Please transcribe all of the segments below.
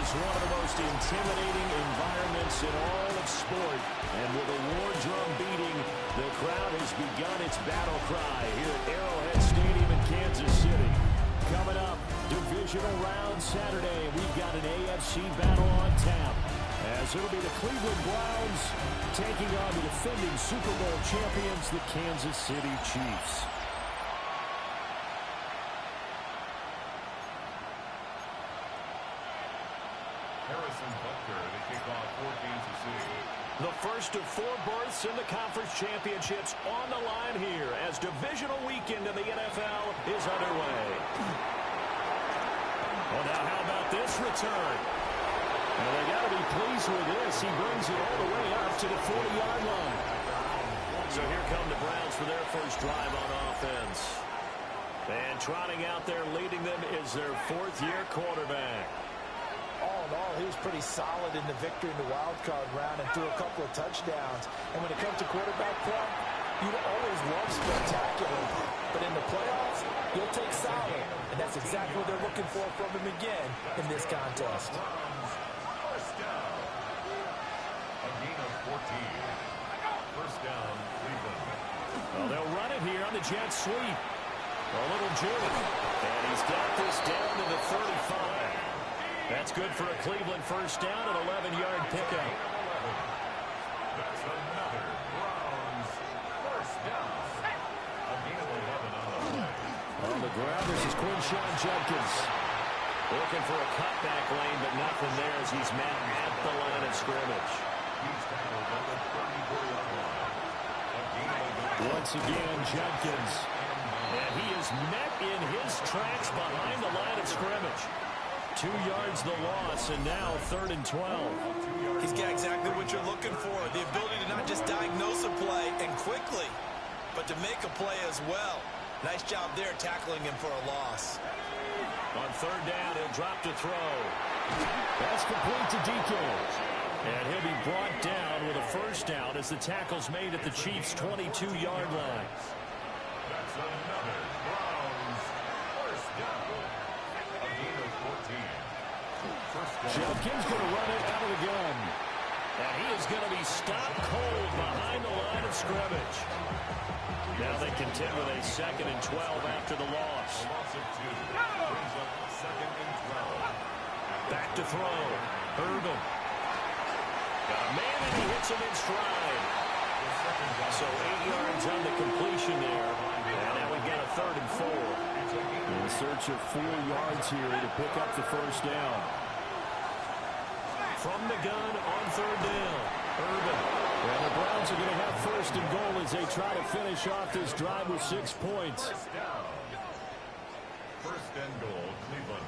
is one of the most intimidating environments in all of sport. And with a war drum beating, the crowd has begun its battle cry here at Arrowhead Stadium in Kansas City. Coming up, Divisional round Saturday, we've got an AFC battle on tap, as it'll be the Cleveland Browns taking on the defending Super Bowl champions, the Kansas City Chiefs. The first of 4 berths in the conference championships on the line here as divisional weekend in the NFL is underway. Well, now how about this return? Well, they got to be pleased with this. He brings it all the way up to the 40-yard line. So here come the Browns for their first drive on offense. And trotting out there leading them is their 4th-year quarterback. All in all, he was pretty solid in the victory in the wild card round and threw a couple of touchdowns. And when it comes to quarterback play, you'd always love spectacular. But in the playoffs, you'll take solid. And that's exactly what they're looking for from him again in this contest. First down. A gain of 14. First down, Cleveland. Well, they'll run it here on the jet sweep. A little juke. And he's got this down to the 35. That's good for a Cleveland first down, an 11-yard pickup. That's another Browns first down. A gain of 11 on the play. On the ground, this is Quinshawn Judkins. Looking for a cutback lane, but nothing there as he's met at the line of scrimmage. He's tackled at the 34-yard line. A gain of 11. Once again, Judkins. And he is met in his tracks behind the line of scrimmage. 2 yards the loss, and now 3rd and 12. He's got exactly what you're looking for, the ability to not just diagnose a play and quickly, but to make a play as well. Nice job there tackling him for a loss. On 3rd down, he'll drop to throw. That's complete to DK. And he'll be brought down with a first down as the tackle's made at the Chiefs' 22-yard line. That's another Browns first down. A gain of 14. Judkins going to run it out of the gun. And he is going to be stopped cold behind the line of scrimmage. Now they contend with a 2nd and 12 after the loss. A loss of 2. Brings up 2nd and 12. Back to throw. Urban. Got a man and he hits him in stride. So 8 yards on the completion there. And now we've got a 3rd and 4. In search of 4 yards here to pick up the first down. From the gun on 3rd down. Urban. And the Browns are going to have 1st and goal as they try to finish off this drive with 6 points. First down. 1st and goal, Cleveland.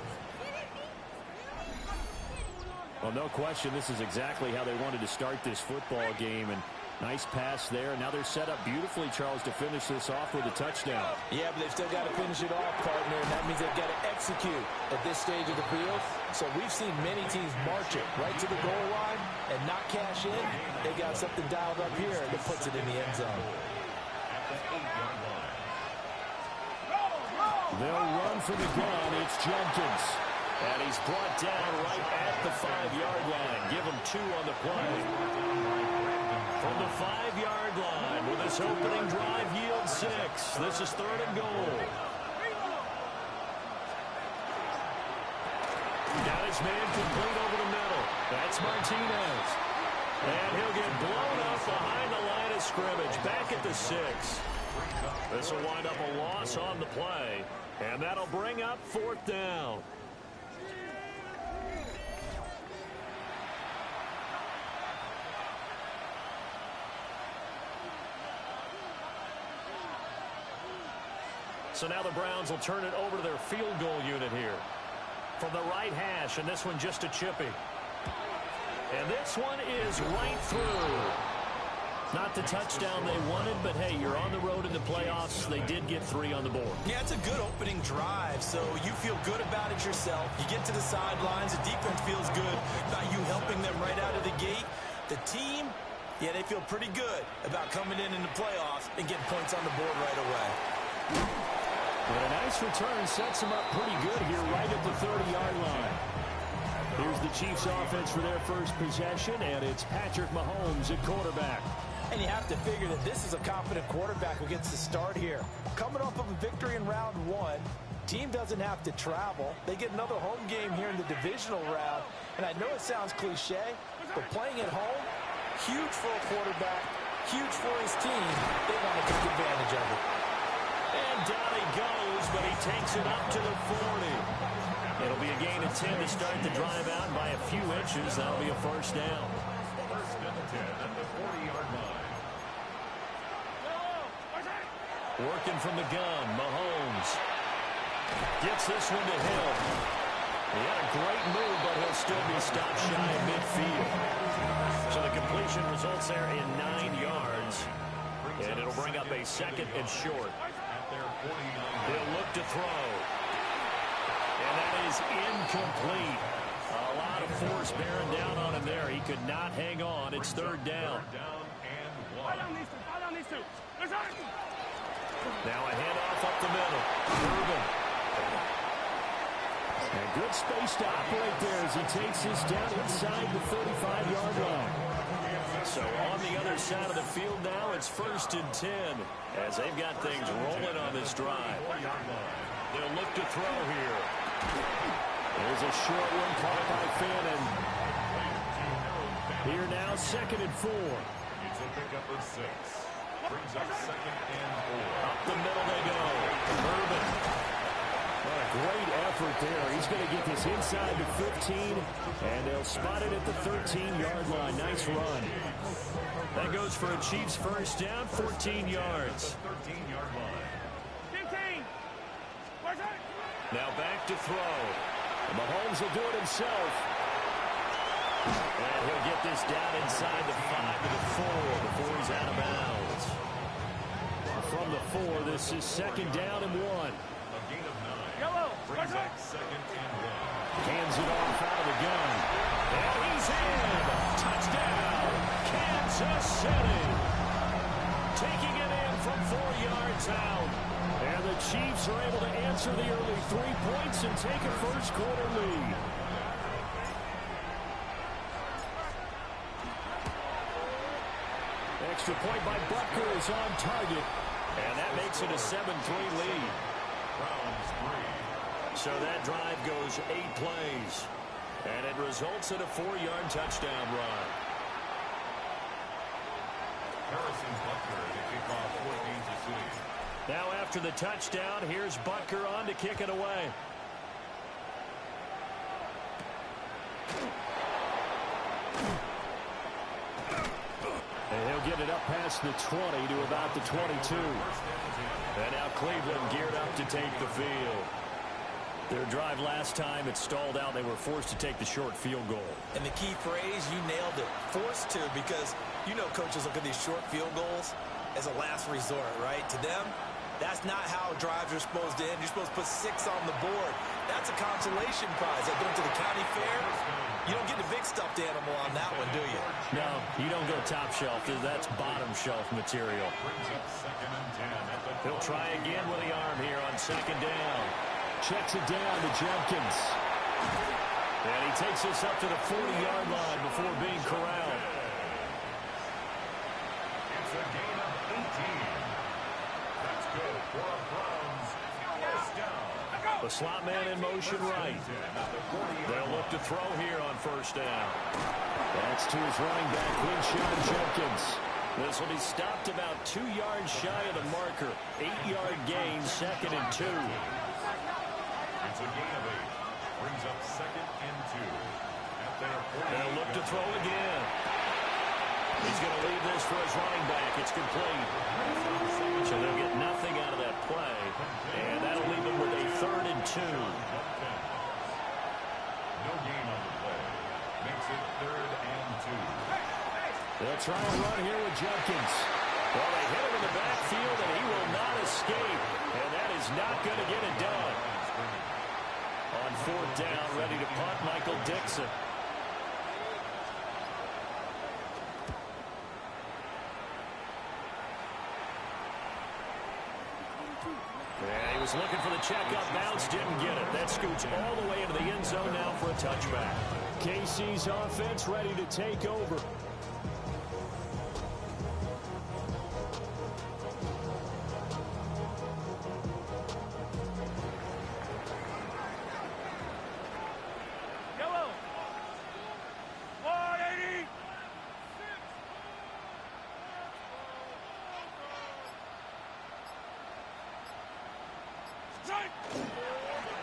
Well, no question, this is exactly how they wanted to start this football game. And nice pass there. Now they're set up beautifully, Charles, to finish this off with a touchdown. Yeah, but they've still got to finish it off, partner, and that means they've got to execute at this stage of the field. So we've seen many teams march it right to the goal line and not cash in. They got something dialed up here that puts it in the end zone. At the 8-yard line. They'll run for the gun. It's Judkins. And he's brought down right at the 5-yard line. Give him 2 on the play. From the 5-yard line with this opening drive yield 6. This is 3rd and goal. Got his man complete over the middle. That's Martinez. And he'll get blown up behind the line of scrimmage. Back at the 6. This will wind up a loss on the play. And that'll bring up 4th down. So now the Browns will turn it over to their field goal unit here. From the right hash, and this one just a chippy. And this one is right through. Not the touchdown they wanted, but hey, you're on the road in the playoffs. They did get 3 on the board. Yeah, it's a good opening drive, so you feel good about it yourself. You get to the sidelines, the defense feels good about you helping them right out of the gate. The team, yeah, they feel pretty good about coming in the playoffs and getting points on the board right away. And a nice return sets him up pretty good here right at the 30-yard line. Here's the Chiefs offense for their first possession, and it's Patrick Mahomes at quarterback. And you have to figure that this is a confident quarterback who gets the start here. Coming off of a victory in round one, team doesn't have to travel. They get another home game here in the divisional round. And I know it sounds cliche, but playing at home, huge for a quarterback, huge for his team. They want to take advantage of it. And down he goes, but he takes it up to the 40. It'll be a gain of 10 to start the drive out by a few inches. That'll be a first down. First and 10 at the 40-yard line. Working from the gun, Mahomes gets this one to Hill. He had a great move, but he'll still be stopped shy of midfield. So the completion results there in 9 yards. And it'll bring up a second and short. They'll look to throw. And that is incomplete. A lot of force bearing down on him there. He could not hang on. It's third down. Now a handoff up the middle. Urban. And good space to operate there as he takes this down inside the 35-yard line. So on the other side of the field now, it's first and 10 as they've got things rolling on this drive. They'll look to throw here. There's a short one caught by Fannin. Here now, second and 4. It's a pickup of 6. Brings up second and 4. Up the middle they go. Urban. What a great effort there. He's going to get this inside the 15, and they'll spot it at the 13-yard line. Nice run. That goes for a Chiefs first down, 14 yards. 13-yard line. Now back to throw. And Mahomes will do it himself. And he'll get this down inside the 5 to the 4 before he's out of bounds. From the 4, this is second down and 1. A gain of 9. Brings up second and 1. Hands it off out of the gun. And he's in. Touchdown, Kansas City. Taking it in from 4 yards out. And the Chiefs are able to answer the early 3 points and take a first quarter lead. Extra point by Butker is on target. And that makes it a 7-3 lead. Browns 3. So that drive goes 8 plays. And it results in a 4-yard touchdown run. Harrison Butker to kick off for Kansas City. Now after the touchdown, here's Butker on to kick it away. And he'll get it up past the 20 to about the 22. And now Cleveland geared up to take the field. Their drive last time, it stalled out. They were forced to take the short field goal. And the key phrase, you nailed it. Forced to, because you know coaches look at these short field goals as a last resort, right? To them, that's not how drives are supposed to end. You're supposed to put 6 on the board. That's a consolation prize. Like going to the county fair, you don't get the big stuffed animal on that one, do you? No, you don't go top shelf. That's bottom shelf material. Brings up second and 10 at the He'll try again with the arm here on second down. Checks it down to Jenkins. And he takes this up to the 40-yard line before being corralled. It's a gain of 18. That's good for a Browns first down. The slot man in motion right. They'll look to throw here on first down. That's to his running back, Winshawn Jenkins. This will be stopped about 2 yards shy of the marker. 8-yard gain, second and 2. It's a gain of 8. Brings up second and 2. At their 40. They'll look to throw again. He's going to leave this for his running back. It's complete. So they'll get nothing out of that play. And that'll leave them with a third and 2. No gain on the play. Makes it third and 2. They'll try and run here with Jenkins. Well, they hit him in the backfield, and he will not escape. And that is not going to get it done. On fourth down, ready to punt, Michael Dixon. And he was looking for the checkup bounce, didn't get it. That scoots all the way into the end zone now for a touchback. KC's offense ready to take over.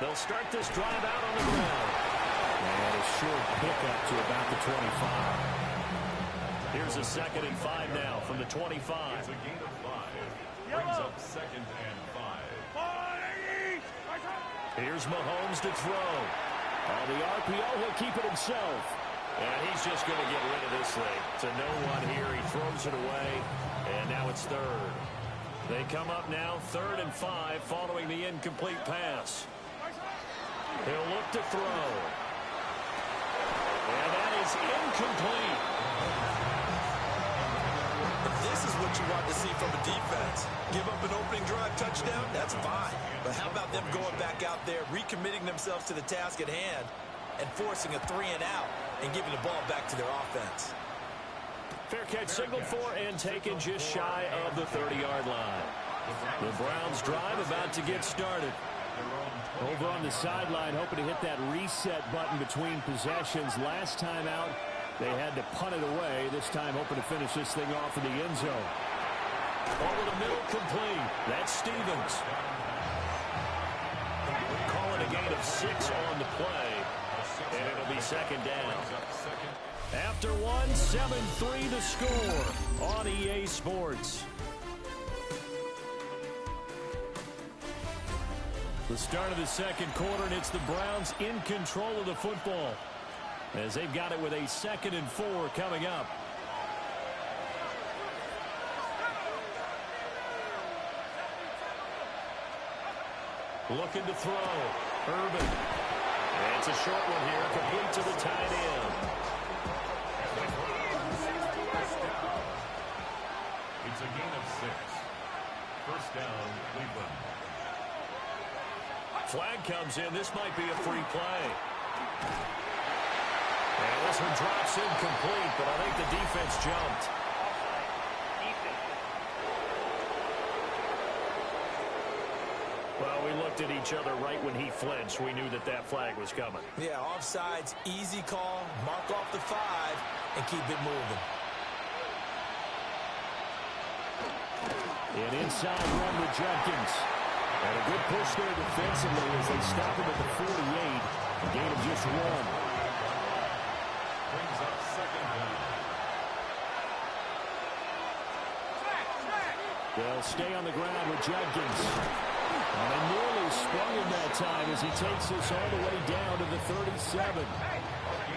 They'll start this drive out on the ground. And a short pickup to about the 25. Here's a 2nd and 5 now from the 25. It's a gain of 5. Brings up 2nd and 5. Here's Mahomes to throw. On the RPO, he'll keep it himself. And he's just going to get rid of this thing. To no one here. He throws it away. And now it's 3rd. They come up now 3rd and 5 following the incomplete pass. He'll look to throw. And that is incomplete. This is what you want to see from a defense. Give up an opening drive touchdown, that's fine. But how about them going back out there, recommitting themselves to the task at hand, and forcing a 3 and out, and giving the ball back to their offense. Fair catch signaled for and taken just shy of the 30-yard line. The Browns drive about to get started. Over on the sideline, hoping to hit that reset button between possessions. Last time out, they had to punt it away. This time, hoping to finish this thing off in the end zone. Over the middle, complete. That's Stevens. Calling a gain of 6 on the play. And it'll be 2nd down. After one, 7-3 the score on EA Sports. The start of the 2nd quarter, and it's the Browns in control of the football as they've got it with a 2nd and 4 coming up. Looking to throw. Urban. And it's a short one here, complete to the tight end. It's a gain of 6. 1st down, Cleveland. Flag comes in. This might be a free play. And this one drops incomplete, but I think the defense jumped. Well, we looked at each other right when he flinched. We knew that that flag was coming. Yeah, offsides, easy call, mark off the 5, and keep it moving. An inside run with Jenkins. And a good push there defensively as they stop him at the 48. A gain of just 1. Brings up 2nd down. They'll stay on the ground with Jenkins. And they nearly sprung him that time as he takes this all the way down to the 37.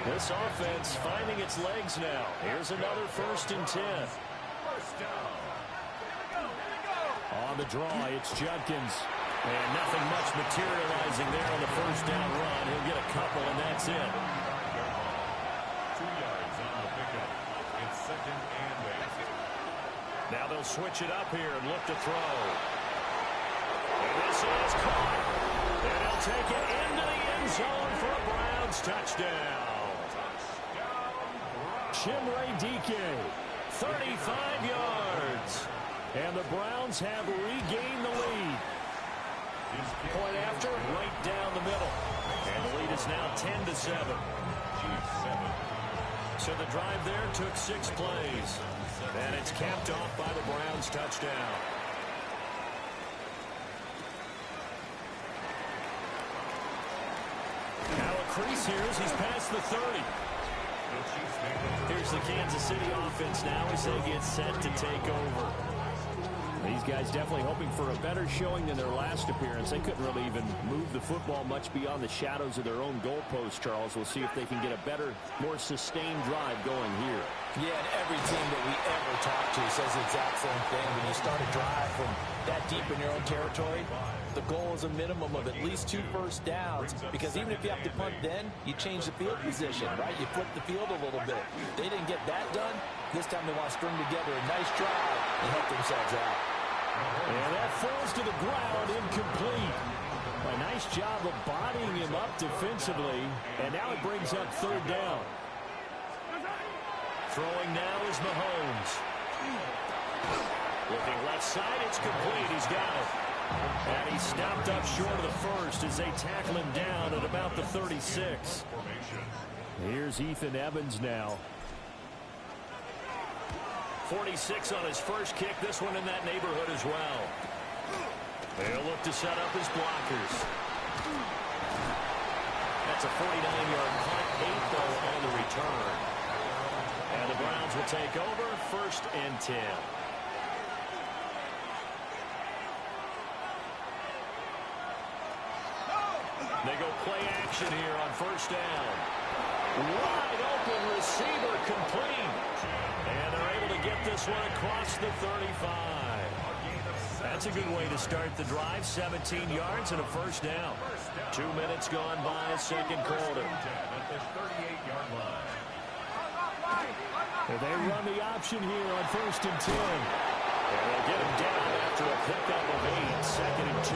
This offense finding its legs now. Here's another 1st and 10. 1st down. On the draw, it's Jenkins. And nothing much materializing there on the 1st down run. He'll get a couple, and that's it. 2 yards on the pickup. It's 2nd and 8. Now they'll switch it up here and look to throw. And this is caught. And he'll take it into the end zone for a Browns touchdown. Chimere Dike, 35 yards. And the Browns have regained the lead. Point after, right down the middle. And the lead is now 10-7. So the drive there took 6 plays. And it's capped off by the Browns touchdown. Now a crease here as he's past the 30. Here's the Kansas City offense now as they get set to take over. These guys definitely hoping for a better showing than their last appearance. They couldn't really even move the football much beyond the shadows of their own goalpost, Charles. We'll see if they can get a better, more sustained drive going here. Yeah, and every team that we ever talk to says the exact same thing. When you start a drive from that deep in your own territory, the goal is a minimum of at least 2 first downs, because even if you have to punt then, you change the field position, right? You flip the field a little bit. They didn't get that done. This time they want to string together a nice drive and help themselves out. And that falls to the ground, incomplete. A nice job of bodying him up defensively, and now it brings up third down. Throwing now is Mahomes. Looking left side, it's complete. He's got it. And he stopped up short of the first as they tackle him down at about the 36. Here's Ethan Evans now. 46 on his first kick. This one in that neighborhood as well. They'll look to set up his blockers. That's a 49-yard punt, 8 though on the return. And the Browns will take over, 1st and 10. They go play action here on 1st down. Wide open receiver complete. And they're able to get this one across the 35. That's a good way to start the drive. 17 yards and a 1st down. 2 minutes gone by, second quarter. They run the option here on 1st and 10. And they'll get him down after a pickup of 8. 2nd and 2.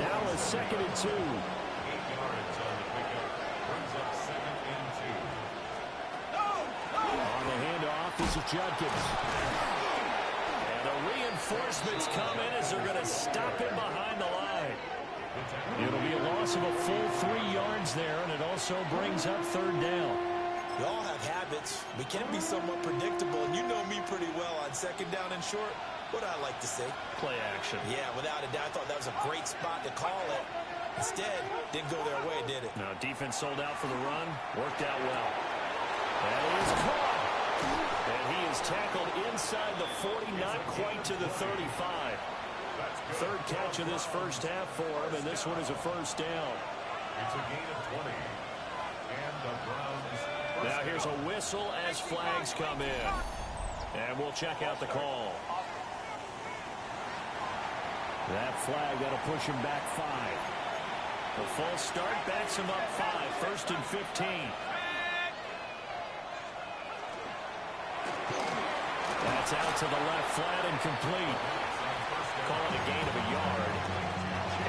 Now a 2nd and 2. 8 yards on the pickup. Brings up 2nd and 2. On the handoff, this is Judkins. And the reinforcements come in as they're going to stop him behind the line. It'll be a loss of a full 3 yards there, and it also brings up 3rd down. We all have habits. We can be somewhat predictable, and you know me pretty well on 2nd down and short. What I like to say? Play action. Yeah, without a doubt, I thought that was a great spot to call it. Instead, didn't go their way, did it? Now, defense sold out for the run. Worked out well. And he is caught. And he is tackled inside the 40, not quite to the 35. 3rd catch of this first half for him, and this one is a 1st down. It's a gain of 20. And the Browns. Now here's a whistle as flags come in. And we'll check out the call. That flag, that'll push him back 5. The false start backs him up 5. 1st and 15. That's out to the left, flat and complete. Calling a gain of a yard.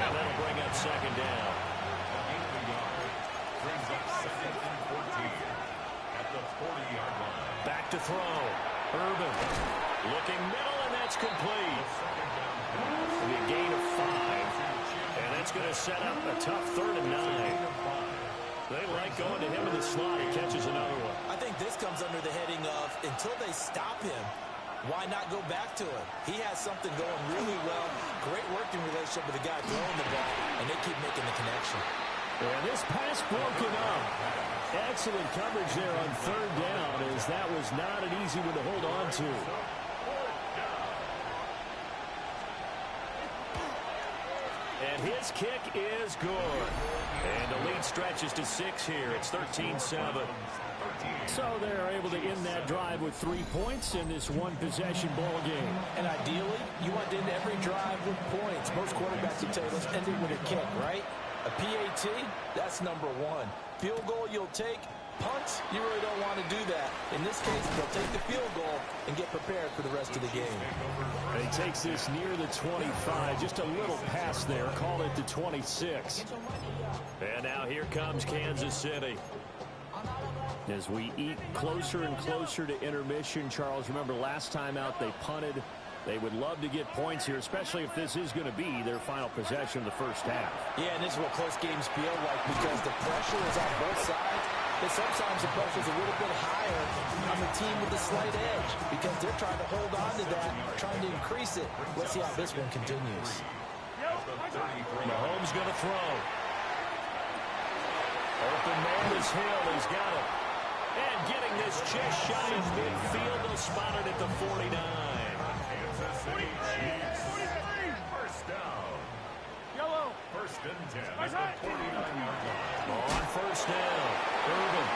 And that'll bring up 2nd down. A gain of a yard. Brings up 2nd and 14. At the 40-yard line. Back to throw. Urban. Looking middle, and that's complete. It'll be a gain of 5. And that's going to set up a tough 3rd and 9. They like going to him in the slot. He catches another one. I think this comes under the heading of, until they stop him, why not go back to him? He has something going really well. Great working relationship with the guy throwing the ball, and they keep making the connection. And this pass broken up. Excellent coverage there on 3rd down, as that was not an easy one to hold on to. And his kick is good. And the lead stretches to 6 here. It's 13-7. So they're able to end that drive with 3 points in this one-possession ball game. And ideally, you want to end every drive with points. Most quarterbacks will tell you, let's end it with a kick, right? A PAT, that's number 1. Field goal you'll take. Punts, you really don't want to do that. In this case, they'll take the field goal and get prepared for the rest of the game. He takes this near the 25. Just a little pass there. Call it the 26. And now here comes Kansas City. As we eat closer and closer to intermission, Charles, remember last time out they punted. They would love to get points here, especially if this is going to be their final possession of the first half. Yeah, and this is what close games feel like because the pressure is on both sides. And sometimes the pressure is a little bit higher on the team with the slight edge because they're trying to hold on to that, trying to increase it. Let's see how this one continues. Mahomes going to throw. Open man is Hill. He's got it. And getting this just shy of midfield. They'll spot it at the 49. Kansas City Chiefs. 1st down. Yellow. 1st and 10 at the 49-yard line. On 1st down, Urban.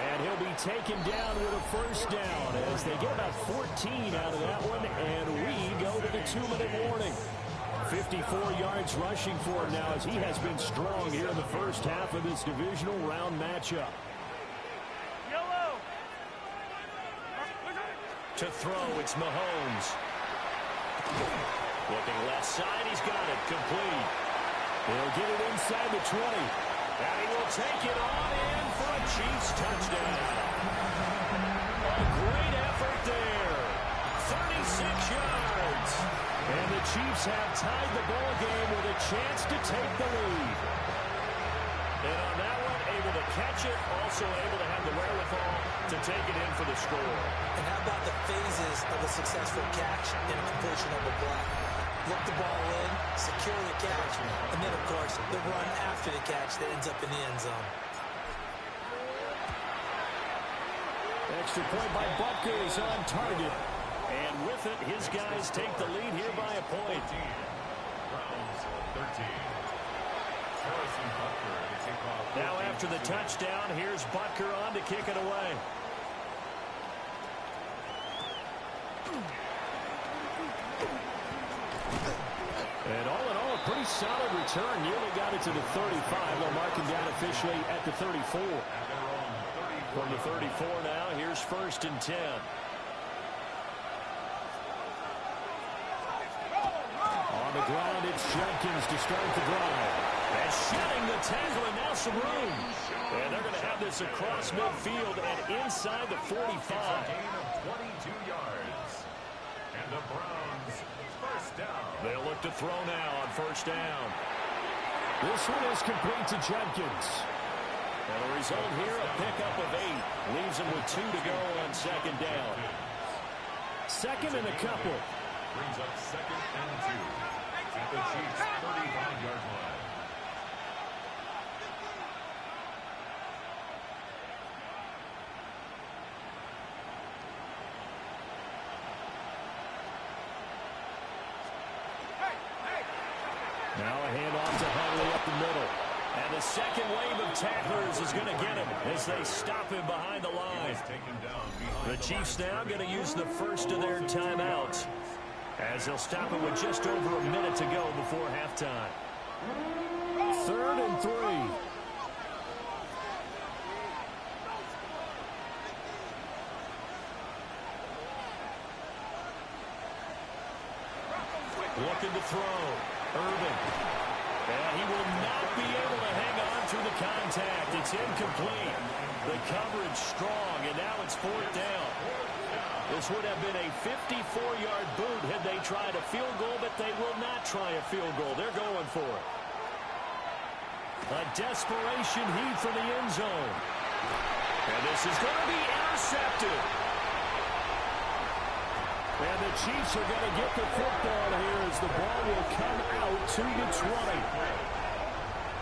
And he'll be taken down with a 1st down as they get about 14 out of that one. And we go to the 2-minute warning. 54 yards rushing for him now as he has been strong here in the first half of this divisional round matchup. Yellow. To throw, it's Mahomes. Looking left side, he's got it. Complete. He'll get it inside the 20. And he will take it on in for a Chiefs touchdown. A great effort there. 36 yards. And the Chiefs have tied the ball game with a chance to take the lead. And on that one, able to catch it, also able to have the wherewithal to take it in for the score. And how about the phases of a successful catch and a completion of a play? Look the ball in, secure the catch, and then, of course, the run after the catch that ends up in the end zone. Extra point by Butker is on target. And with it, his guys take the lead here by a point. Browns 13. Now after the touchdown, here's Butker on to kick it away. And all in all, a pretty solid return. Nearly got it to the 35. They'll mark him down officially at the 34. From the 34 now, here's 1st and 10. On the ground, it's Jenkins to start the drive. And shedding the tackle, and now some room. And they're going to have this across midfield and inside the 45. Gain of 22 yards. And the Browns, first down. They'll look to throw now on 1st down. This one is complete to Jenkins. And the result here, a pickup of 8. Leaves him with 2 to go on 2nd down. 2nd and a couple. Brings up 2nd and 2. At the Chiefs' 35-yard line. Now a handoff to Huntley up the middle. And the second wave of tacklers is going to get him as they stop him behind the line. The Chiefs now going to use the first of their timeouts as they'll stop it with just over a minute to go before halftime. 3rd and 3. Looking to throw. Urban. And he will not be able to hang on through the contact. It's incomplete. The coverage strong, and now it's 4th down. This would have been a 54-yard boot had they tried a field goal, but they will not try a field goal. They're going for it. A desperation heave for the end zone. And this is going to be intercepted. And the Chiefs are going to get the football here as the ball will come out to the 20.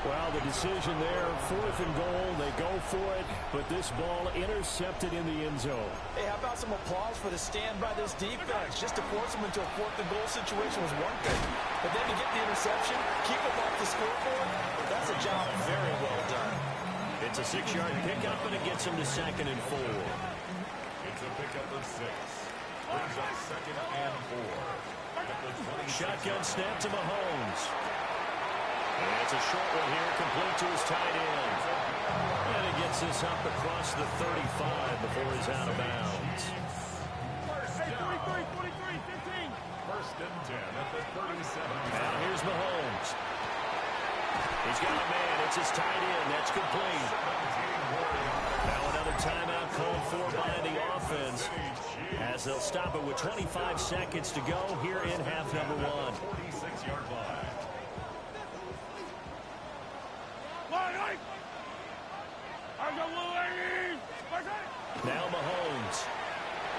Well, the decision there, 4th and goal. They go for it, but this ball intercepted in the end zone. Hey, how about some applause for the stand by this defense? Just to force them into a 4th and goal situation was one thing, but then to get the interception, keep them off the scoreboard, that's a job very well done. It's a 6-yard pickup, and it gets him to 2nd and 4. It's a pickup of 6. Brings up 2nd and 4. Shotgun snap to Mahomes. And it's a short one here, complete to his tight end. And he gets this up across the 35 before he's out of bounds. Hey, 43, 15. 1st and 10 at the 37. Now here's Mahomes. He's got a man. It's his tight end. That's complete. Now another timeout called for by the offense as they'll stop it with 25 seconds to go here in half number 1. 46-yard line. Now Mahomes.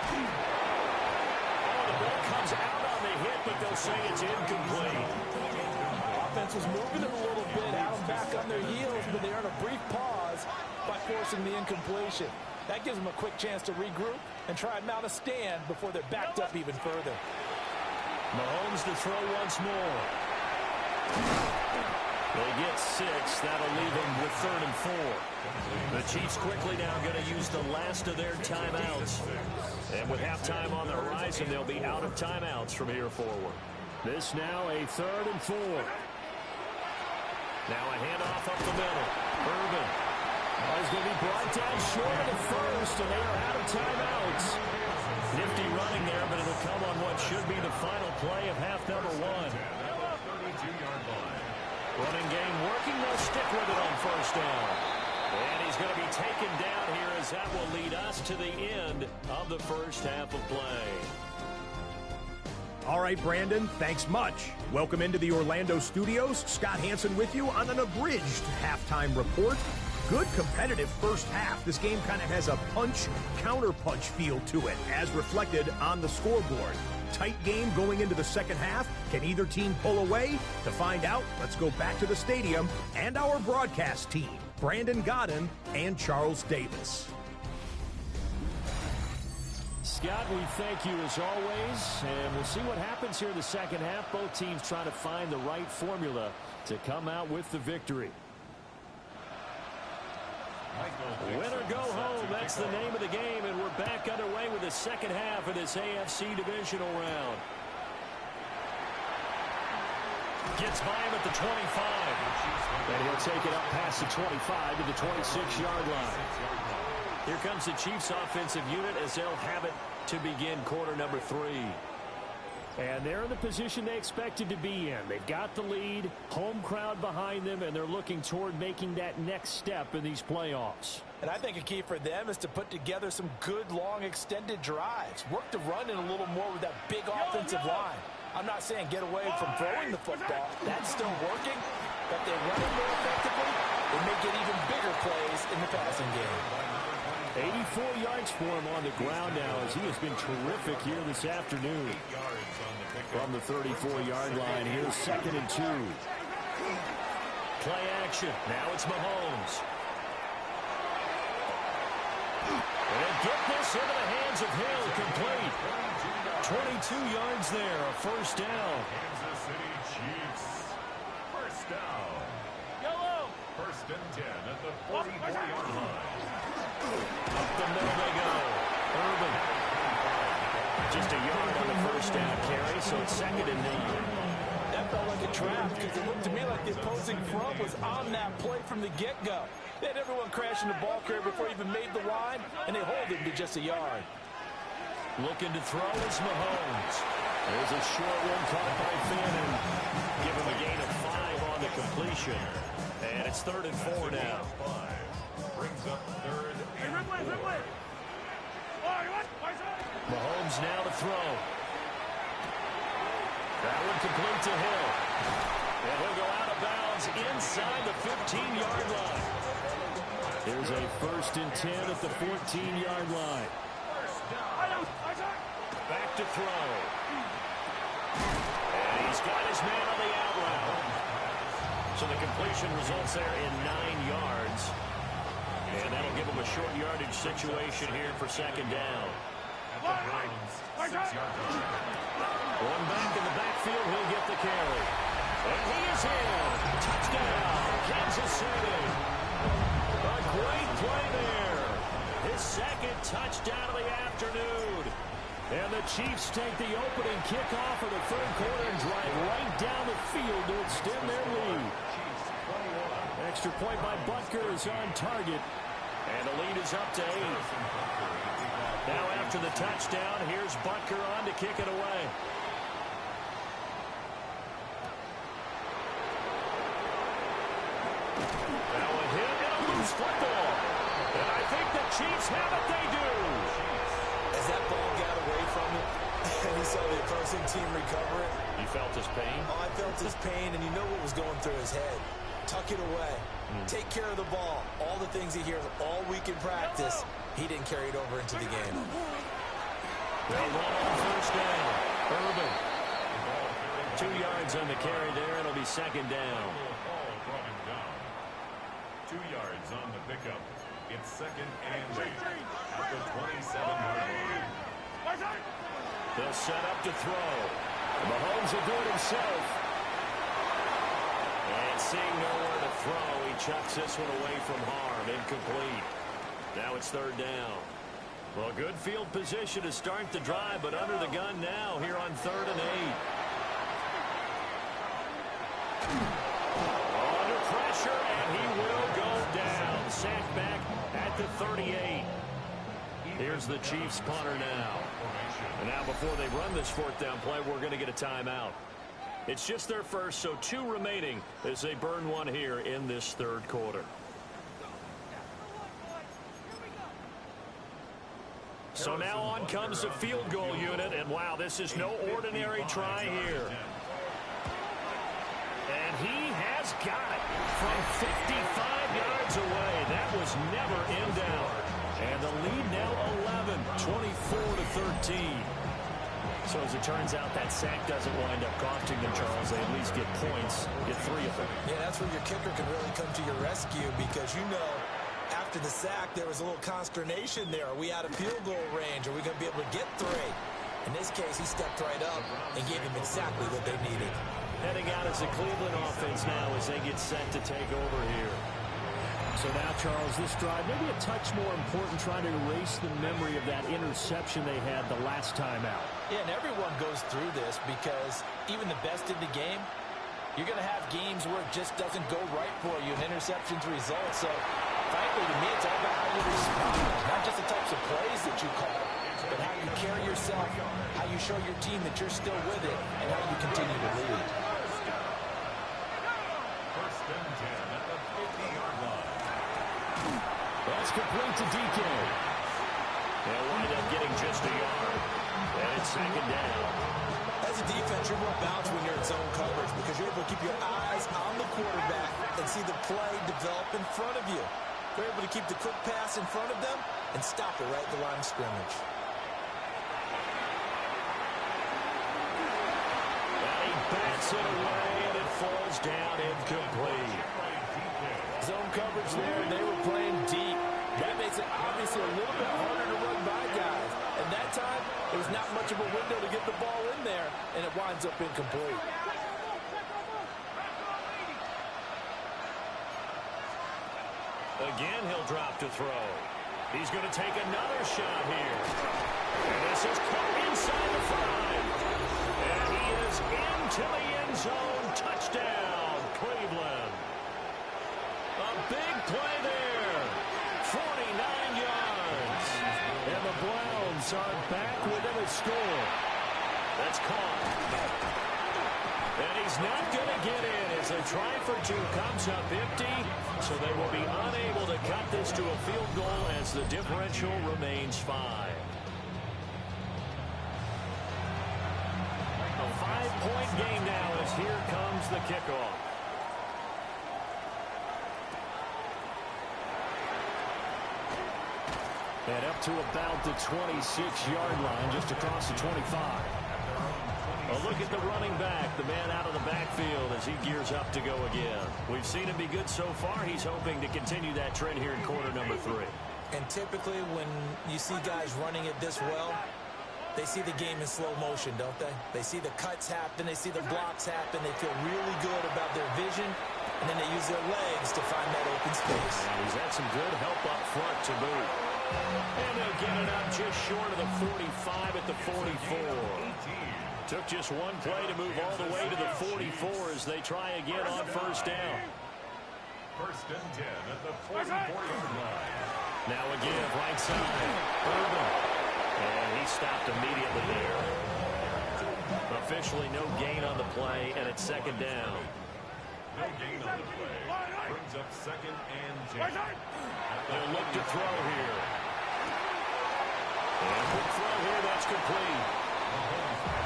Oh, the ball comes out on the hit, but they'll say it's incomplete. Offense was moving it a little bit, had them back on their heels, but they earned a brief pause by forcing the incompletion. That gives them a quick chance to regroup and try and mount a stand before they're backed up even further. Mahomes to throw once more. They get 6. That'll leave them with 3rd and 4. The Chiefs quickly now going to use the last of their timeouts. And with halftime on the horizon, they'll be out of timeouts from here forward. This now a 3rd and 4. Now a handoff up the middle. Urban. He's going to be brought down short of the first, and they are out of timeouts. Nifty running there, but it'll come on what It should be the final play of half number one. 32-yard line. Running game working. They'll stick with it on first down. And he's going to be taken down here as that will lead us to the end of the first half of play. All right, Brandon, thanks much. Welcome into the Orlando studios. Scott Hansen with you on an abridged halftime report. Good competitive first half. This game kind of has a punch-counter-punch feel to it, as reflected on the scoreboard. Tight game going into the second half. Can either team pull away? To find out, let's go back to the stadium and our broadcast team, Brandon Godden and Charles Davis. Scott, we thank you as always, and we'll see what happens here in the second half. Both teams trying to find the right formula to come out with the victory. Win or go home, that's the name of the game, and we're back underway with the second half of this AFC Divisional round. Gets by him at the 25. And he'll take it up past the 25 to the 26-yard line. Here comes the Chiefs offensive unit as they'll have it to begin quarter number 3. And they're in the position they expected to be in. They've got the lead, home crowd behind them, and they're looking toward making that next step in these playoffs. And I think a key for them is to put together some good, long, extended drives. Work the run in a little more with that big offensive line. I'm not saying get away from throwing the football. That's still working. But they run it more effectively, they may get even bigger plays in the passing game. 84 yards for him on the ground now as he has been terrific here this afternoon. From the 34-yard line, here's 2nd and 2. Play action. Now it's Mahomes. And get this into the hands of Hill, complete. 22 yards there, a first down. Kansas City Chiefs. First down. Yellow. First and 10 at the 44-yard line. Up the middle they go. Urban. Just a yard on the first down carry, so it's 2nd and 9. That felt like a trap because it looked to me like the opposing front was on that play from the get-go. They had everyone crashing the ball carrier before he even made the line, and they hold him to just a yard. Looking to throw is Mahomes. There's a short one caught by Finn, and give him a gain of 5 on the completion. And it's 3rd and 4 now. Brings up 3rd and 4. Mahomes now to throw. That one complete to Hill. And he'll go out of bounds inside the 15-yard line. There's a 1st and 10 at the 14-yard line. Back to throw. And he's got his man on the out route. So the completion results there in 9 yards. And that'll give him a short yardage situation here for 2nd down. At the 6-yard line. One back in the backfield, he'll get the carry. And he is in. Touchdown, Kansas City. A great play there. His 2nd touchdown of the afternoon. And the Chiefs take the opening kickoff of the 3rd quarter and drive right down the field to extend their lead. Extra point by Butker is on target. And the lead is up to 8. Now after the touchdown, here's Butker on to kick it away. Now a hit and a loose football. And I think the Chiefs have it. They do. As that ball got away from him, and he saw the opposing team recover it. You felt his pain? Oh, I felt his pain, and you know what was going through his head. Tuck it away. Take care of the ball. All the things he hears all week in practice, he didn't carry it over into the game. They'll run on first down. Urban. 2 yards on the carry there. It'll be 2nd down. 2 yards on the pickup. It's 2nd and 8 at the 27-yard line. They'll set up to throw. Mahomes will do it himself. And seeing nowhere to throw, he chucks this one away from harm. Incomplete. Now it's 3rd down. Well, good field position to start the drive, but under the gun now here on 3rd and 8. Under pressure, and he will go down. Sacked back at the 38. Here's the Chiefs punter now. And now before they run this fourth down play, we're going to get a timeout. It's just their first, so 2 remaining as they burn one here in this third quarter. So now on comes the field goal unit, and wow, this is no ordinary try here. And he has got it from 55 yards away. That was never in doubt. And the lead now 11, 24-13. So as it turns out, that sack doesn't wind up costing them, Charles. They at least get points, get 3 of them. Yeah, that's where your kicker can really come to your rescue, because you know after the sack there was a little consternation there. Are we out of field goal range? Are we going to be able to get 3? In this case, he stepped right up and gave him exactly what they needed. Heading out as the Cleveland offense now as they get set to take over here. So now, Charles, this drive maybe a touch more important, trying to erase the memory of that interception they had the last time out. Yeah, and everyone goes through this because even the best in the game, you're going to have games where it just doesn't go right for you and interceptions result. So, frankly, to me, it's all about how you respond. Not just the types of plays that you call, but how you carry yourself, how you show your team that you're still with it, and how you continue to lead. First and 10 at the 50-yard line. That's complete to DK. They'll wind up getting just a yard. And it's second down. As a defense, you're more balanced when you're in zone coverage because you're able to keep your eyes on the quarterback and see the play develop in front of you. You're able to keep the quick pass in front of them and stop it right at the line of scrimmage. And he bats it away, and it falls down incomplete. Zone coverage there, and they were playing deep. That makes it obviously a little bit harder to run by guys. And that time, there was not much of a window to get the ball in there, and it winds up incomplete. Again, he'll drop to throw. He's going to take another shot here. And this is caught inside the 5. And he is into the end zone. Touchdown, Cleveland. A big play there. 49 yards. And the Browns are back within a score. That's caught. And he's not going to get in as a try for 2 comes up empty. So they will be unable to cut this to a field goal as the differential remains 5. A 5-point game now as here comes the kickoff. And up to about the 26-yard line, just across the 25. A look at the running back, the man out of the backfield as he gears up to go again. We've seen him be good so far. He's hoping to continue that trend here in quarter number 3. And typically when you see guys running it this well, they see the game in slow motion, don't they? They see the cuts happen, they see the blocks happen, they feel really good about their vision, and then they use their legs to find that open space. And he's had some good help up front to boot. And they'll get it up just short of the 45 at the 44. Took just one play to move all the way to the 44 as they try again on first down. First and 10 at the 44-yard line. Now again, right side. Urban. And he stopped immediately there. Officially no gain on the play, and it's second down. No gain on the play. Brings up second and 10. They'll look to throw here. And quick throw here, that's complete.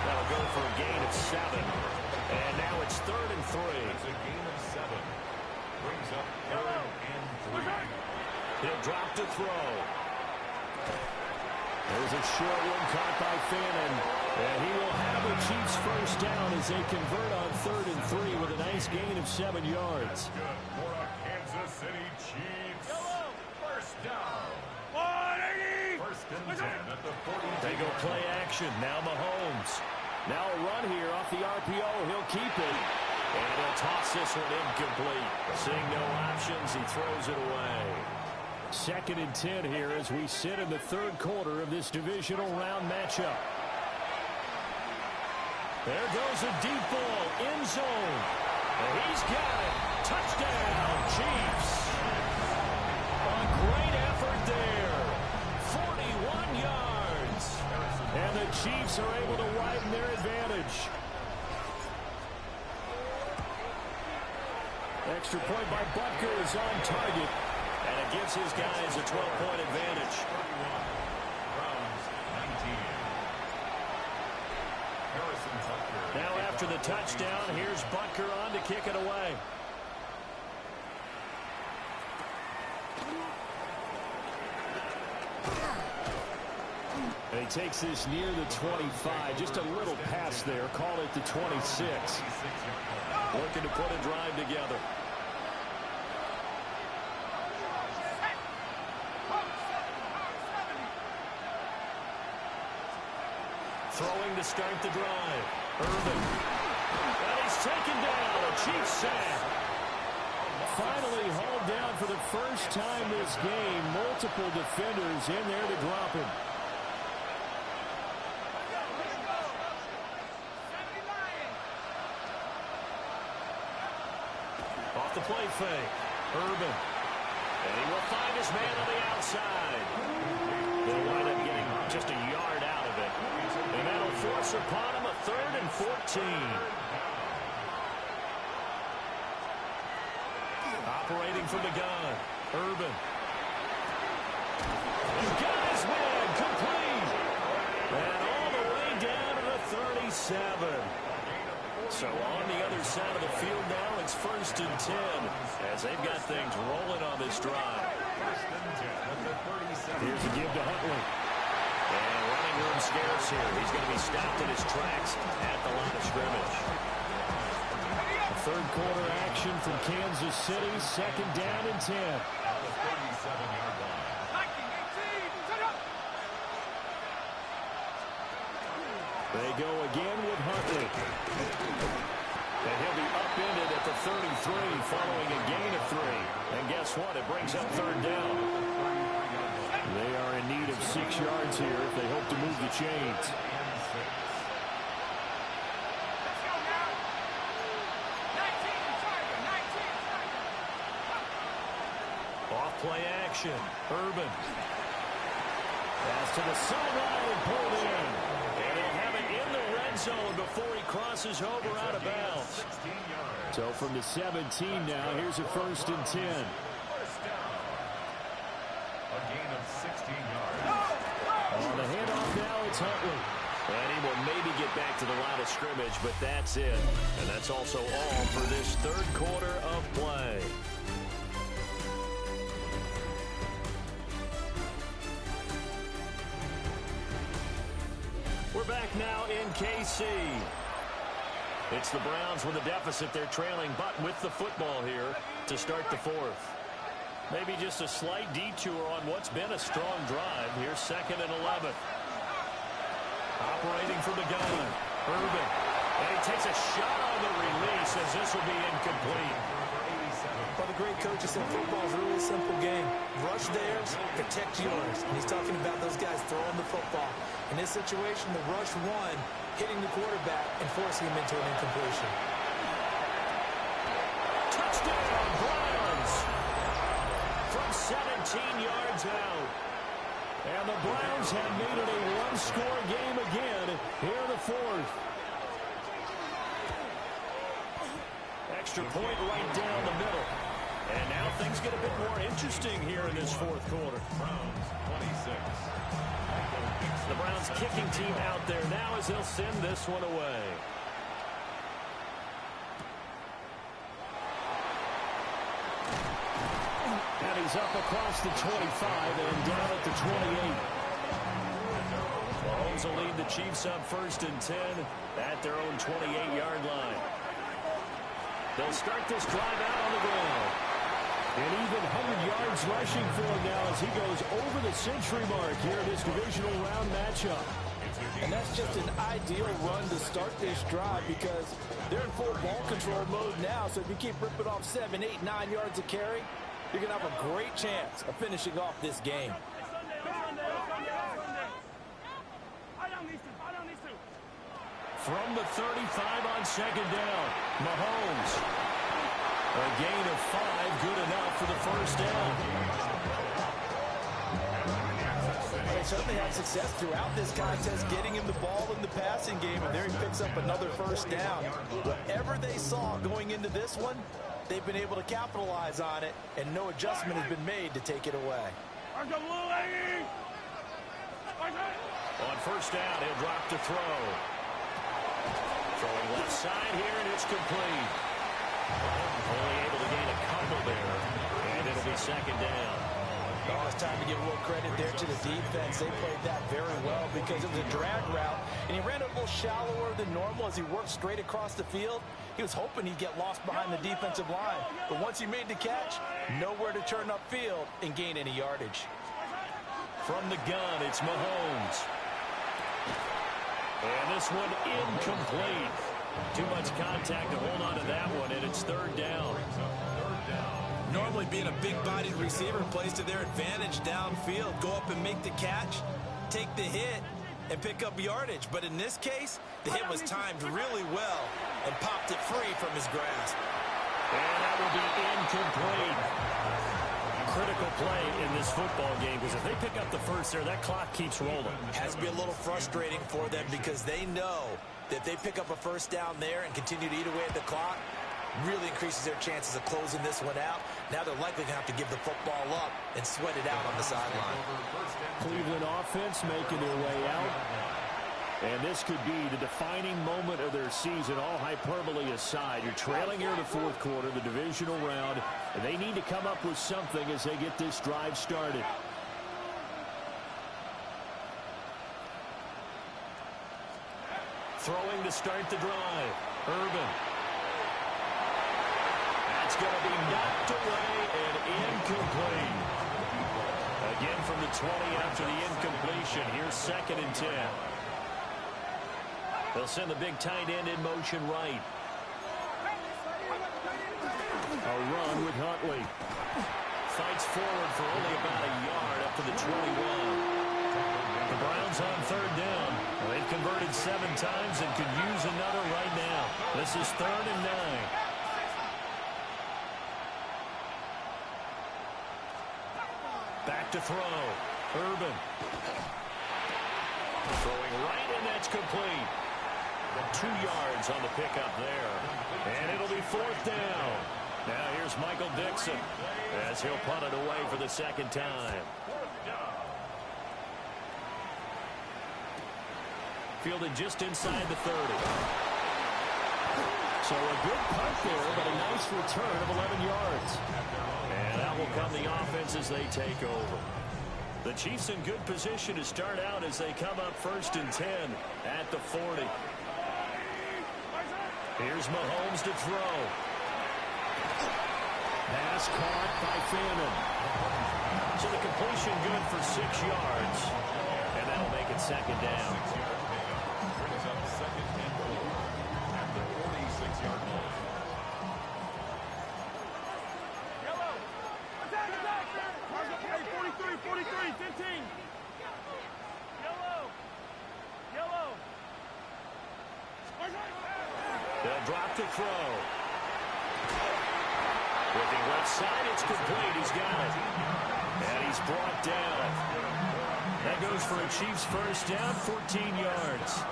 That'll go for a gain of 7. And now it's 3rd and 3. That's a gain of 7. Brings up 3rd and 3. He'll drop to throw. There's a short one caught by Fannin. And he will have the Chiefs first down as they convert on 3rd and 3 with a nice gain of 7 yards. Good for a Kansas City Chiefs. First down. 180! First and 10 at the 42. They go play action. Now Mahomes. Now a run here off the RPO. He'll keep it. And he'll toss this one incomplete. Seeing no options, he throws it away. 2nd and 10 here as we sit in the 3rd quarter of this divisional round matchup. There goes a deep ball, end zone. And he's got it. Touchdown, Chiefs. A great effort there. 41 And the Chiefs are able to widen their advantage. Extra point by Butker is on target. And it gives his guys a 12-point advantage. Now after the touchdown, here's Butker on to kick it away. And he takes this near the 25. Just a little pass there. Call it the 26. Looking to put a drive together. Throwing to start the drive. Irvin. And he's taken down. A Chiefs sack. Finally hauled down for the first time this game. Multiple defenders in there to drop him. Off the play fake. Irvin. And he will find his man on the outside. They'll wind up getting just a yard out of it. And that'll force upon him a 3rd and 14. Operating from the gun. Irvin. He's got his man complete. And all the way down to the 37. So on the other side of the field now, it's 1st and 10 as they've got things rolling on this drive. Here's a give to Huntley. And running room scarce here. He's going to be stopped in his tracks at the line of scrimmage. The 3rd quarter action from Kansas City. 2nd down and 10. They go again with Huntley. And he'll be upended at the 33 following a gain of 3. And guess what? It brings up 3rd down. They are in need of 6 yards here if they hope to move the chains. Off play action. Urban. Pass to the sideline and pulled in. And he'll have it in the red zone before he crosses over out of bounds. So from the 17 now, here's a 1st and 10. A gain of 16 yards. On the handoff now, it's Huntley. And he will maybe get back to the line of scrimmage, but that's it. And that's also all for this 3rd quarter of play. We're back now in KC. It's the Browns with a deficit. They're trailing, but with the football here to start the 4th. Maybe just a slight detour on what's been a strong drive. Here's 2nd and 11. Operating from the gun. Irvin. And he takes a shot on the release as this will be incomplete. Well, the great coaches said football is a really simple game. Rush theirs, protect yours. And he's talking about those guys throwing the football. In this situation, the rush one, hitting the quarterback and forcing him into an incompletion. Touchdown, Browns! From 17 yards out. And the Browns have made it a one-score game again here in the 4th. Extra point right down the middle. And now things get a bit more interesting here in this 4th quarter. Browns 26. The Browns kicking team out there now as they'll send this one away. And he's up across the 25 and down at the 28. Mahomes will lead the Chiefs up 1st and 10 at their own 28-yard line. They'll start this drive out on the ground. And even 100 yards rushing for him now as he goes over the century mark here in this divisional round matchup. And that's just an ideal run to start this drive because they're in full ball control mode now. So if you keep ripping off 7, 8, 9 yards of carry, you're going to have a great chance of finishing off this game. From the 35 on 2nd down, Mahomes. A gain of 5, good enough for the 1st down. they certainly had success throughout this contest getting him the ball in the passing game, and there he picks up another first down. Whatever they saw going into this one, they've been able to capitalize on it, and no adjustment has been made to take it away. On first down, he'll drop to throw. Throwing left side here, and it's complete. Only able to gain a couple there, and it'll be second down. Oh, it's time to give a little credit there to the defense. They played that very well because it was a drag route, and he ran a little shallower than normal as he worked straight across the field. He was hoping he'd get lost behind the defensive line, but once he made the catch, nowhere to turn upfield and gain any yardage. From the gun, it's Mahomes. And this one incomplete. Too much contact to hold on to that one, and it's third down. Normally being a big-bodied receiver plays to their advantage downfield. Go up and make the catch, take the hit, and pick up yardage. But in this case, the hit was timed really well and popped it free from his grasp. And that will be incomplete. Critical play in this football game, because if they pick up the first there, that clock keeps rolling. Has to be a little frustrating for them because they know that if they pick up a first down there and continue to eat away at the clock, really increases their chances of closing this one out. Now they're likely going to have to give the football up and sweat it out on the sideline. Cleveland offense making their way out. And this could be the defining moment of their season, all hyperbole aside. You're trailing here in the fourth quarter, the divisional round, and they need to come up with something as they get this drive started. Throwing to start the drive. Urban. That's going to be knocked away and incomplete. Again from the 20 after the incompletion. Here's 2nd and 10. They'll send the big tight end in motion right. A run with Huntley. Fights forward for only about a yard up to the 21. The Browns on third down. They've converted 7 times and could use another right now. This is 3rd and 9. Back to throw. Urban. Throwing right, and that's complete. 2 yards on the pickup there. And it'll be 4th down. Now here's Michael Dixon as he'll punt it away for the 2nd time. Fielded just inside the 30. So a good punt there, but a nice return of 11 yards. And that will come the offense as they take over. The Chiefs in good position to start out as they come up 1st and 10 at the 40. Here's Mahomes to throw. Pass caught by Fannin. So the completion good for 6 yards. And that'll make it 2nd down. Brings up 2nd and 4 at the 46-yard line. Yellow. Attack, attack. 43, 15. Yellow. Yellow. They'll drop to throw. Looking left side, it's complete. He's got it. And he's brought down. That goes for a Chiefs first down, 14 yards.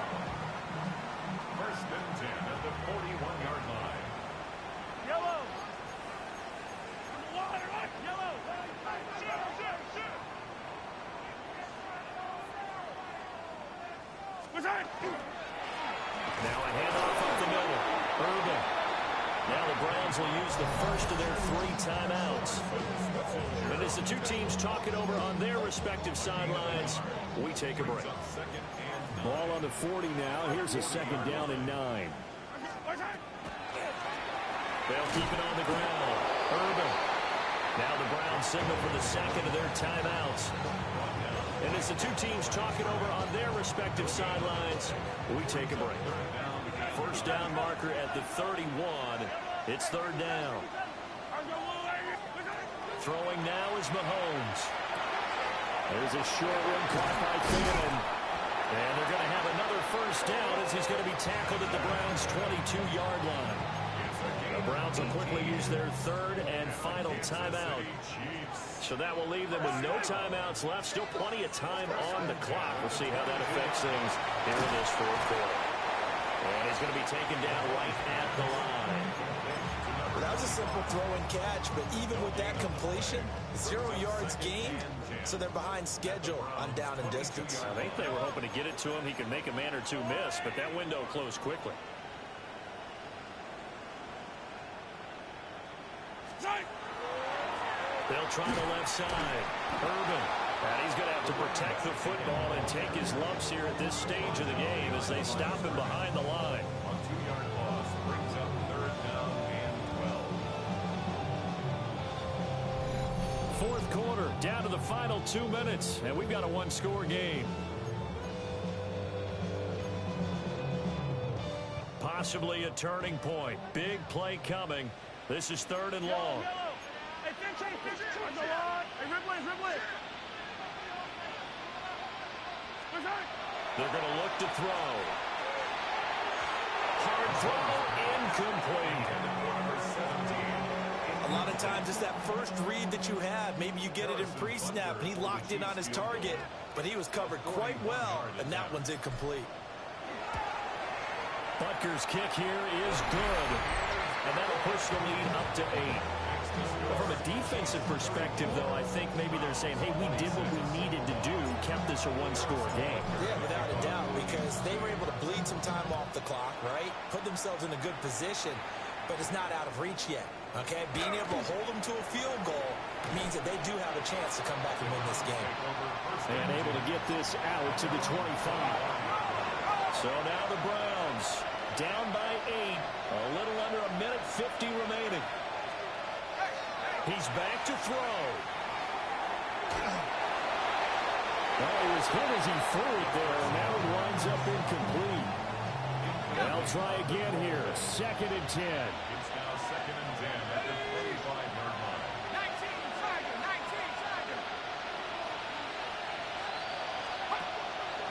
1st and 10 at the 41-yard line. Yellow. Yellow. Now a handoff up the middle. Urban. Now the Browns will use the first of their 3 timeouts. And as the 2 teams talk it over on their respective sidelines, we take a break. Ball on the 40 now. Here's a 2nd down and 9. They'll keep it on the ground. Urban. Now the Browns signal for the 2nd of their timeouts. And as the 2 teams talk it over on their respective sidelines, we take a break. First down marker at the 31. It's 3rd down. Throwing now is Mahomes. There's a short one caught by Fannin. And they're going to have another first down as he's going to be tackled at the Browns' 22-yard line. The Browns will quickly use their third and final timeout. So that will leave them with no timeouts left. Still plenty of time on the clock. We'll see how that affects things here in this fourth quarter. And he's going to be taken down right at the line. Well, that was a simple throw and catch, but even with that completion, 0 yards gained, so they're behind schedule on down and distance. I think they were hoping to get it to him. He could make a man or two miss, but that window closed quickly. They'll try the left side. Urban. And he's going to have to protect the football and take his lumps here at this stage of the game as they stop him behind the line. A 2-yard loss brings up third down and 12. Fourth quarter, down to the final 2 minutes, and we've got a one-score game. Possibly a turning point. Big play coming. This is third and long. Hey, Finch, on the line. Hey, Ripley. They're going to look to throw. Hard throw, incomplete. A lot of times it's that first read that you have. Maybe you get it in pre-snap, and he locked in on his target, but he was covered quite well, and that one's incomplete. Butker's kick here is good, and that'll push the lead up to 8. From a defensive perspective, though, I think maybe they're saying, hey, we did what we needed to do, kept this a one-score game. Yeah, without a doubt, because they were able to bleed some time off the clock, right? Put themselves in a good position, but it's not out of reach yet, okay? Being able to hold them to a field goal means that they do have a chance to come back and win this game. And able to get this out to the 25. So now the Browns down by 8, a little under a minute 50 remaining. He's back to throw. Well, he was hit as he threw it there, and now it winds up incomplete. They'll try again here. 2nd and 10. It's now 2nd and 10 at the 45-yard line. 19, Tiger.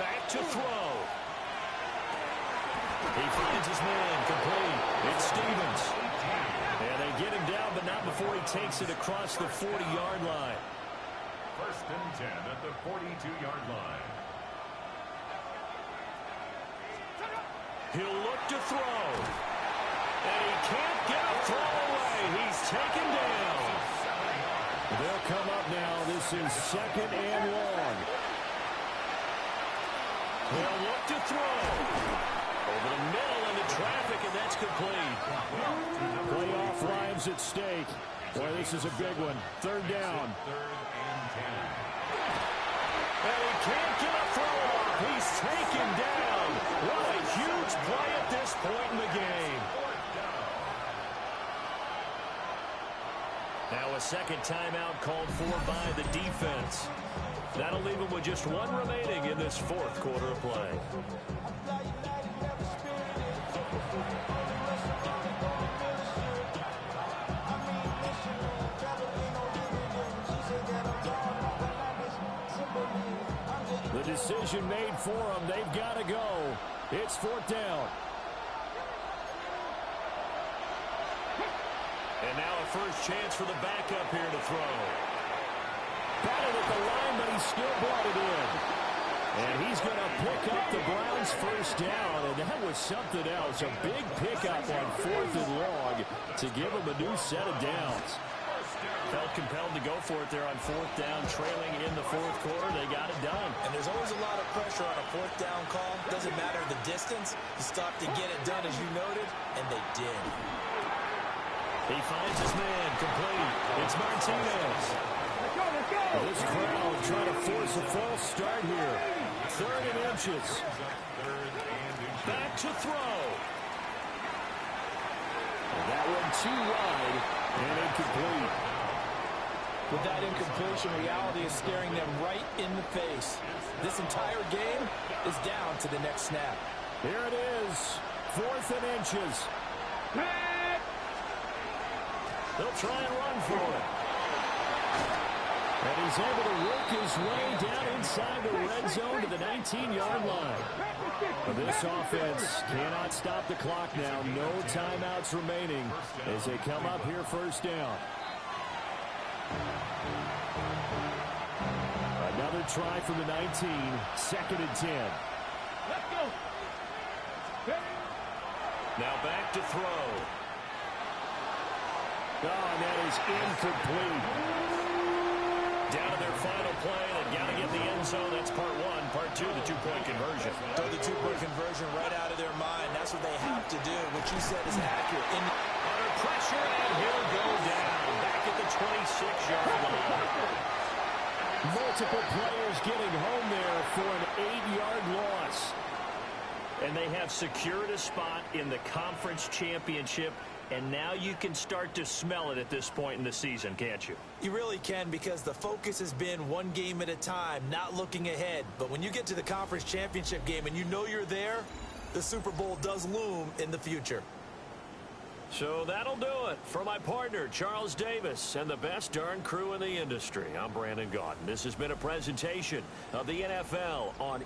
Back to throw. He finds his man complete. It's Stevens. And they get him down, but not before he takes it across the 40-yard line. 1st and 10 at the 42-yard line. He'll look to throw. And he can't get a throw away. He's taken down. They'll come up now. This is 2nd and long. He'll look to throw. Over the middle into traffic, and that's complete. Playoff lives at stake. Boy, this is a big one. 3rd down. 3rd and 10. And he can't get a throw off. He's taken down. What a huge play at this point in the game. Now a second timeout called for by the defense. That'll leave him with just 1 remaining in this 4th quarter of play. The decision made for them. They've got to go. It's 4th down. And now a first chance for the backup here to throw. Got it at the line, but he still brought it in. And he's going to pick up the Browns' first down, and that was something else. A big pickup on 4th and long to give him a new set of downs. Felt compelled to go for it there on 4th down, trailing in the 4th quarter. They got it done. And there's always a lot of pressure on a 4th down call. Doesn't matter the distance. You stop to get it done, as you noted, and they did. He finds his man complete. It's Martinez. Let's go. This crowd trying to force a false start here. 3rd and inches. Back to throw. And that one too wide and incomplete. With that incompletion, reality is staring them right in the face. This entire game is down to the next snap. Here it is. 4th and inches. They'll try and run for it. And he's able to work his way down inside the red zone to the 19-yard line. This offense cannot stop the clock now. No timeouts remaining as they come up here first down. Another try from the 19. 2nd and 10. Let's go. Now back to throw. Oh, and that is incomplete. Down to their final play. They've got to get the end zone. That's part one. Part two, the two-point conversion. Throw the two-point conversion right out of their mind. That's what they have to do. What you said is accurate. Under pressure, and he'll go down. Back at the 26-yard line. Multiple players getting home there for an 8-yard loss. And they have secured a spot in the conference championship, and now you can start to smell it at this point in the season, can't you? You really can, because the focus has been one game at a time, not looking ahead. But when you get to the conference championship game and you know you're there, the Super Bowl does loom in the future. So that'll do it. For my partner, Charles Davis, and the best darn crew in the industry, I'm Brandon Gaudin. This has been a presentation of the NFL on